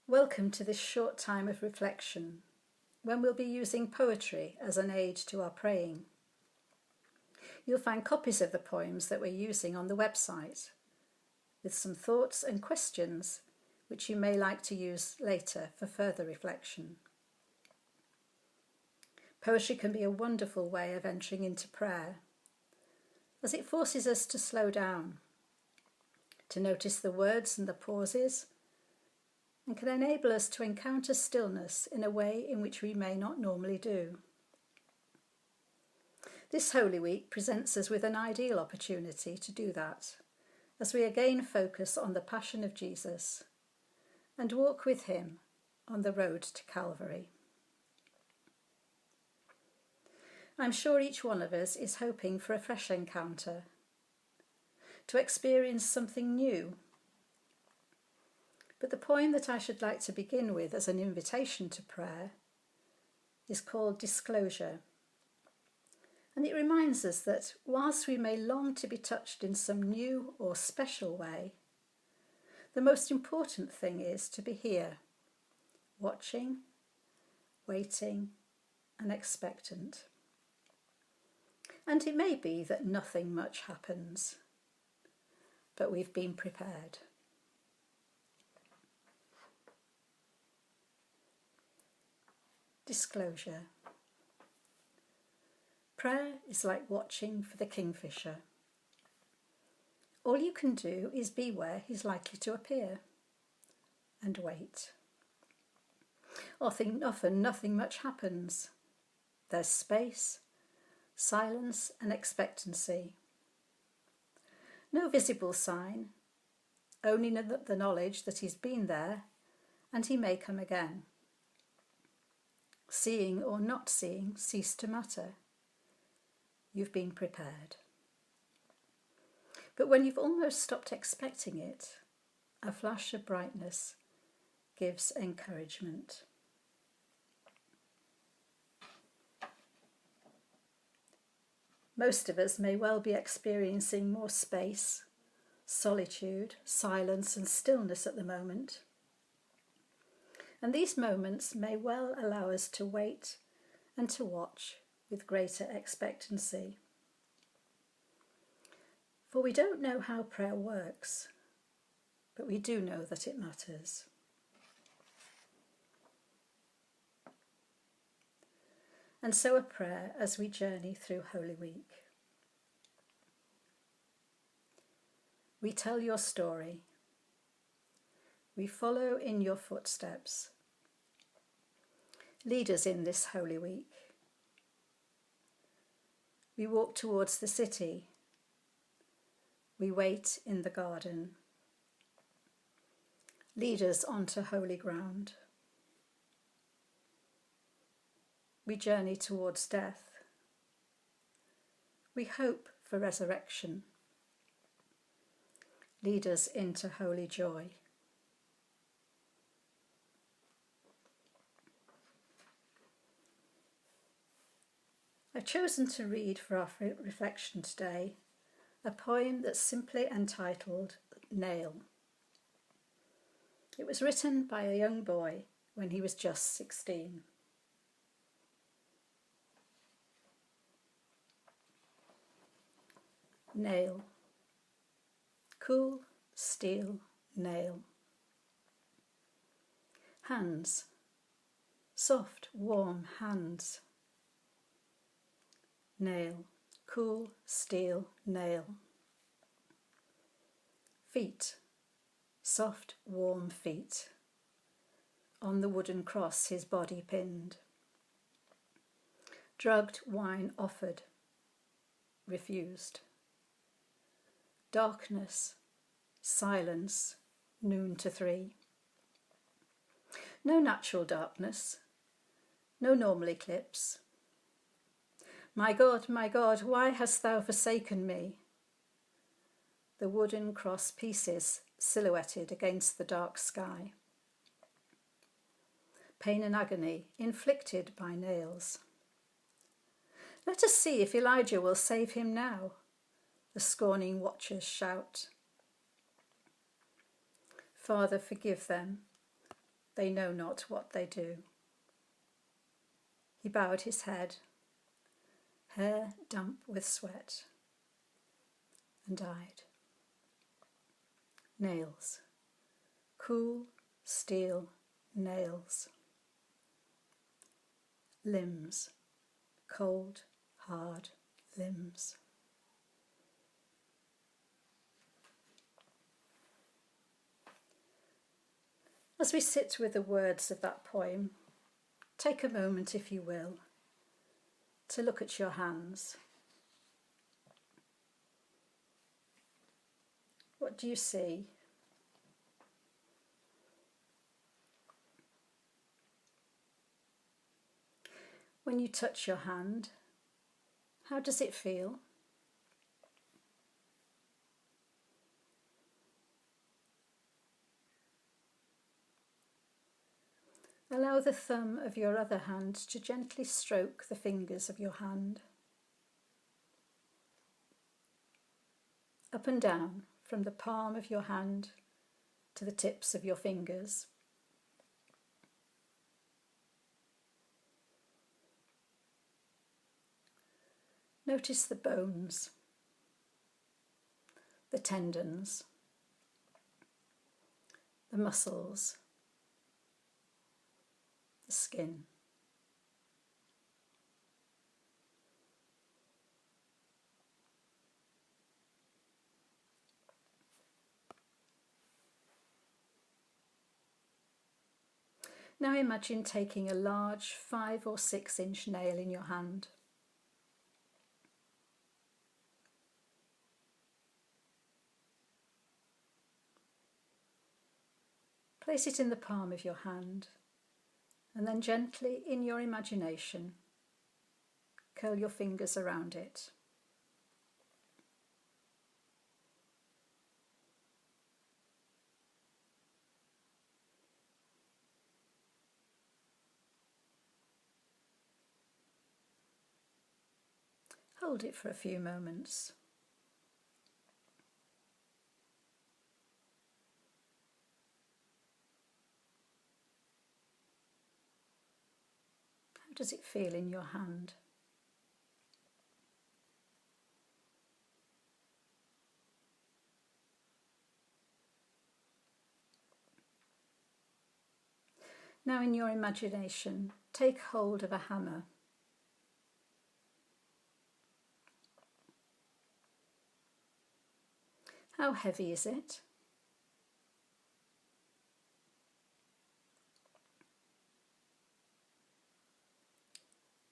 Welcome to this short time of reflection, when we'll be using poetry as an aid to our praying. You'll find copies of the poems that we're using on the website, with some thoughts and questions which you may like to use later for further reflection. Poetry can be a wonderful way of entering into prayer, as it forces us to slow down, to notice the words and the pauses, and can enable us to encounter stillness in a way in which we may not normally do. This Holy Week presents us with an ideal opportunity to do that, as we again focus on the Passion of Jesus and walk with him on the road to Calvary. I'm sure each one of us is hoping for a fresh encounter, to experience something new. But the poem that I should like to begin with as an invitation to prayer is called Disclosure. And it reminds us that whilst we may long to be touched in some new or special way, the most important thing is to be here, watching, waiting, and expectant. And it may be that nothing much happens, but we've been prepared. Disclosure. Prayer is like watching for the kingfisher. All you can do is be where he's likely to appear and wait. Often nothing much happens. There's space, silence and expectancy. No visible sign, only the knowledge that he's been there and he may come again. Seeing or not seeing cease to matter. You've been prepared. But when you've almost stopped expecting it, a flash of brightness gives encouragement. Most of us may well be experiencing more space, solitude, silence and stillness at the moment. And these moments may well allow us to wait and to watch with greater expectancy. For we don't know how prayer works, but we do know that it matters. And so a prayer as we journey through Holy Week. We tell your story. We follow in your footsteps. Lead us in this Holy Week. We walk towards the city. We wait in the garden. Lead us onto holy ground. We journey towards death. We hope for resurrection. Lead us into holy joy. I've chosen to read for our reflection today a poem that's simply entitled Nail. It was written by a young boy when he was just 16. Nail. Cool steel nail. Hands. Soft, warm hands. Nail. Cool steel nail. Feet. Soft, warm feet. On the wooden cross his body pinned. Drugged wine offered. Refused. Darkness. Silence. Noon to 3. No natural darkness. No normal eclipse. My God, why hast thou forsaken me? The wooden cross pieces silhouetted against the dark sky. Pain and agony inflicted by nails. Let us see if Elijah will save him now, the scorning watchers shout. Father, forgive them. they know not what they do. He bowed his head, hair damp with sweat, and died. Nails, cool steel nails. Limbs, cold, hard limbs. As we sit with the words of that poem, take a moment, if you will, to look at your hands. What do you see? When you touch your hand, how does it feel? Allow the thumb of your other hand to gently stroke the fingers of your hand. Up and down from the palm of your hand to the tips of your fingers. Notice the bones, the tendons, the muscles, the skin. Now imagine taking a large 5 or 6 inch nail in your hand. Place it in the palm of your hand, and then gently, in your imagination, curl your fingers around it. Hold it for a few moments. How does it feel in your hand? Now in your imagination, take hold of a hammer. How heavy is it?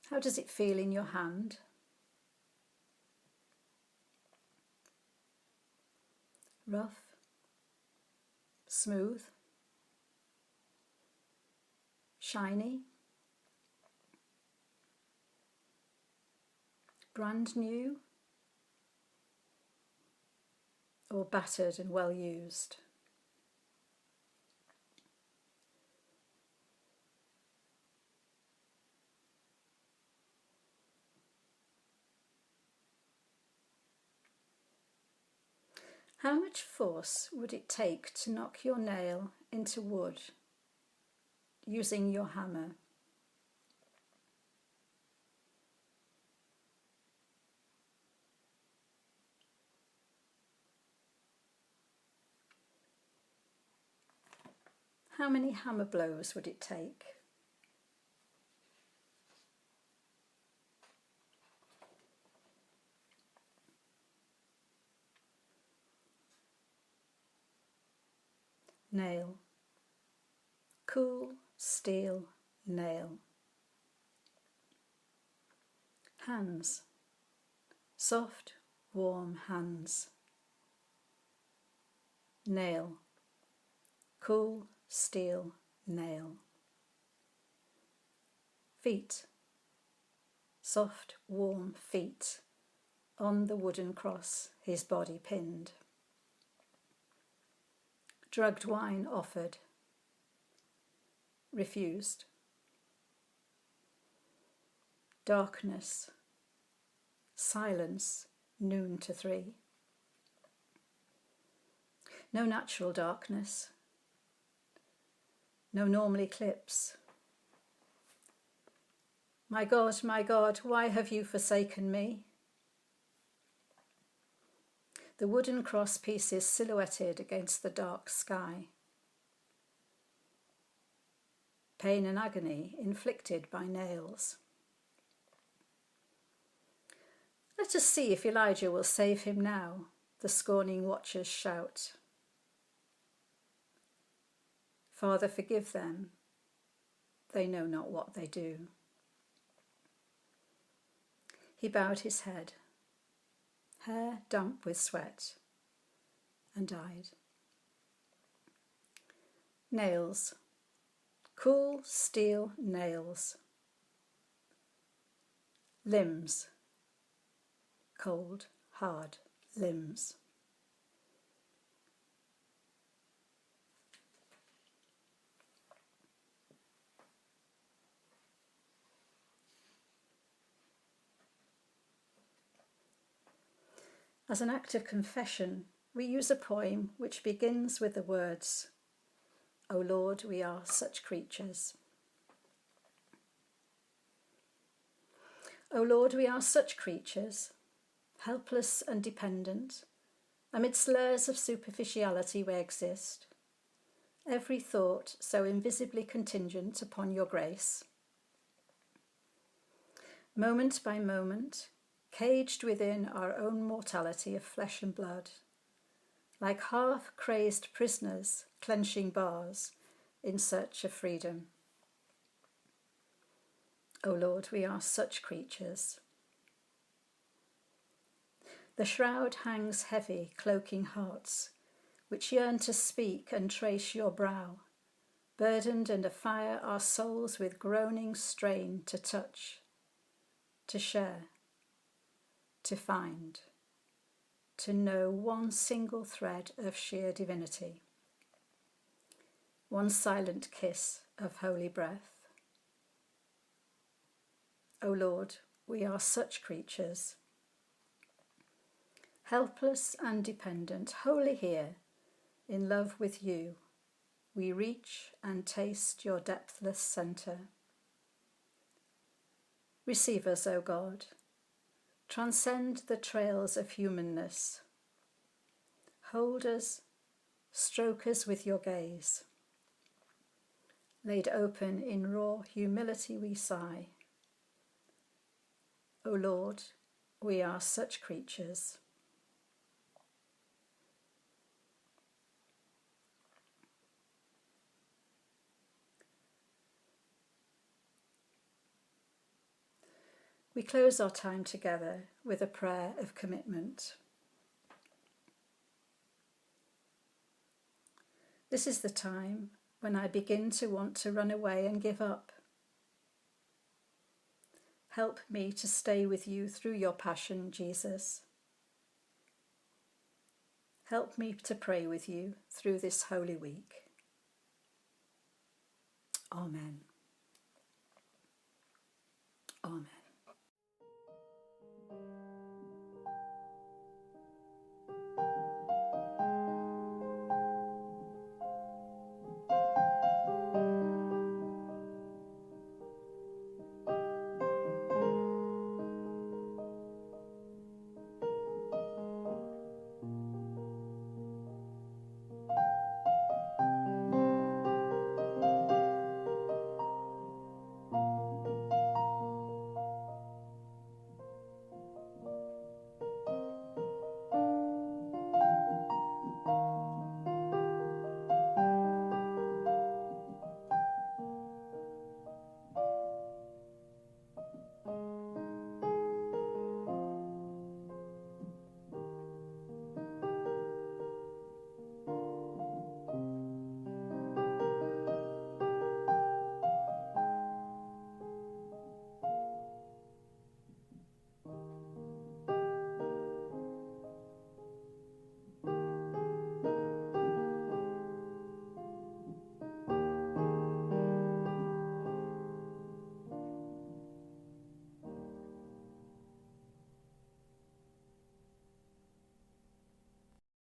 How does it feel in your hand? Rough? Smooth? Shiny? Brand new? Or battered and well used? How much force would it take to knock your nail into wood using your hammer? How many hammer blows would it take? Nail. Cool steel nail. Hands. Soft, warm hands. Nail. Cool steel nail. Feet. Soft, warm feet on the wooden cross, his body pinned. Drugged wine offered. Refused. Darkness. Silence, noon to 3. No natural darkness. no normal eclipse. My God, why have you forsaken me? The wooden cross pieces silhouetted against the dark sky. Pain and agony inflicted by nails. Let us see if Elijah will save him now, the scorning watchers shout. Father, forgive them. They know not what they do. He bowed his head, hair damp with sweat, and died. Nails. Cool steel nails. Limbs. Cold, hard limbs. As an act of confession, we use a poem which begins with the words, "O Lord, we are such creatures." O Lord, we are such creatures, helpless and dependent. Amidst layers of superficiality we exist, every thought so invisibly contingent upon your grace. Moment by moment, caged within our own mortality of flesh and blood, like half-crazed prisoners clenching bars in search of freedom. O Lord, we are such creatures. The shroud hangs heavy, cloaking hearts, which yearn to speak and trace your brow, burdened and afire our souls with groaning strain to touch, to share, to find, to know one single thread of sheer divinity, one silent kiss of holy breath. O Lord, we are such creatures, helpless and dependent, wholly here, in love with you, we reach and taste your depthless centre. Receive us, O God. Transcend the trails of humanness. Hold us, stroke us with your gaze. Laid open in raw humility we sigh. O Lord, we are such creatures. We close our time together with a prayer of commitment. This is the time when I begin to want to run away and give up. Help me to stay with you through your passion, Jesus. Help me to pray with you through this Holy Week. Amen. Amen.